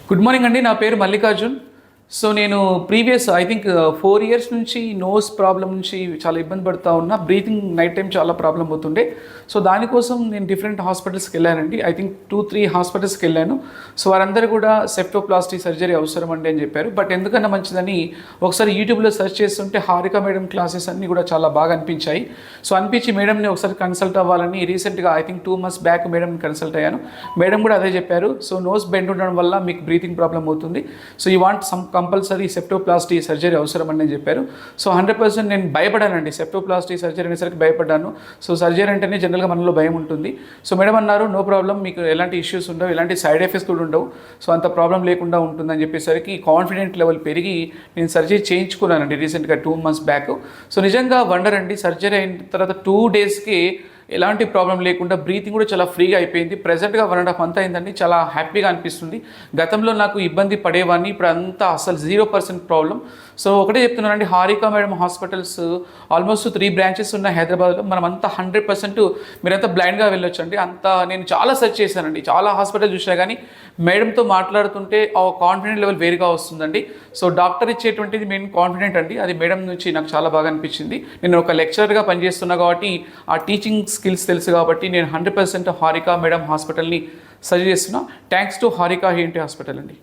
Good morning అండి. నా పేరు మల్లికార్జున్. సో నేను ప్రీవియస్ ఐ థింక్ 4 ఇయర్స్ నుంచి నోస్ ప్రాబ్లం నుంచి చాలా ఇబ్బంది పడుతూ ఉన్నా. బ్రీతింగ్ నైట్ టైం చాలా ప్రాబ్లం అవుతుండే. సో దానికోసం నేను డిఫరెంట్ హాస్పిటల్స్కి వెళ్ళానండి. ఐ థింక్ 2-3 హాస్పిటల్స్కి వెళ్ళాను. సో వారందరూ కూడా సెప్టోప్లాస్టీ సర్జరీ అవసరం అండి అని చెప్పారు. బట్ ఎందుకన్నా మంచిదని ఒకసారి యూట్యూబ్లో సెర్చ్ చేస్తుంటే హారిక మేడం క్లాసెస్ అన్నీ కూడా చాలా బాగా అనిపించాయి. సో అనిపించి మేడంని ఒకసారి కన్సల్ట్ అవ్వాలని రీసెంట్గా ఐ థింక్ 2 months బ్యాక్ మేడంని కన్సల్ట్ అయ్యాను. మేడం కూడా అదే చెప్పారు. సో నోస్ బెండ్ ఉండడం వల్ల మీకు బ్రీతింగ్ ప్రాబ్లం అవుతుంది. So you want some compulsory septoplasty surgery అవసరం అని చెప్పారు. సో 100% నేను భయపడానండి. సెప్టోప్లాస్టీ సర్జరీ అనేసరికి భయపడ్డాను. సో సర్జరీ అంటేనే జనరల్గా మనలో భయం ఉంటుంది. సో మేడం అన్నారు, నో ప్రాబ్లం, మీకు ఎలాంటి ఇష్యూస్ ఉండవు, ఎలాంటి సైడ్ ఎఫెక్ట్స్ కూడా ఉండవు, సో అంత ప్రాబ్లం లేకుండా ఉంటుందని చెప్పేసరికి కాన్ఫిడెంట్ లెవెల్ పెరిగి నేను సర్జరీ చేయించుకున్నానండి రీసెంట్గా 2 months బ్యాక్. సో నిజంగా వండర్ అండి. సర్జరీ అయిన తర్వాత 2 daysకి ఎలాంటి ప్రాబ్లం లేకుండా బ్రీతింగ్ కూడా చాలా ఫ్రీగా అయిపోయింది. ప్రెజెంట్గా 1.5 month అయిందండి. చాలా హ్యాపీగా అనిపిస్తుంది. గతంలో నాకు ఇబ్బంది పడేవాడిని, ఇప్పుడు అంతా అసలు 0% ప్రాబ్లం. సో ఒకటే చెప్తున్నానండి, Harika madam hospitals almost 3 branches ఉన్న హైదరాబాద్లో. మనం అంతా 100% మీరంతా బ్లైండ్గా వెళ్ళొచ్చు అండి. అంతా నేను చాలా సెర్చ్ చేశానండి, చాలా హాస్పిటల్ చూసినా కానీ మేడంతో మాట్లాడుతుంటే ఆ కాన్ఫిడెంట్ లెవెల్ వేరుగా వస్తుందండి. సో డాక్టర్ ఇచ్చేటువంటిది మెయిన్ కాన్ఫిడెంట్ అండి, అది మేడం నుంచి నాకు చాలా బాగా అనిపించింది. నేను ఒక లెక్చరర్గా పనిచేస్తున్నా కాబట్టి ఆ టీచింగ్ స్కిల్స్ తెలుసు కాబట్టి నేను 100% హారిక మేడం హాస్పిటల్ని సజెస్ట్ చేస్తున్నా. Thanks to Harika ENT hospital అండి.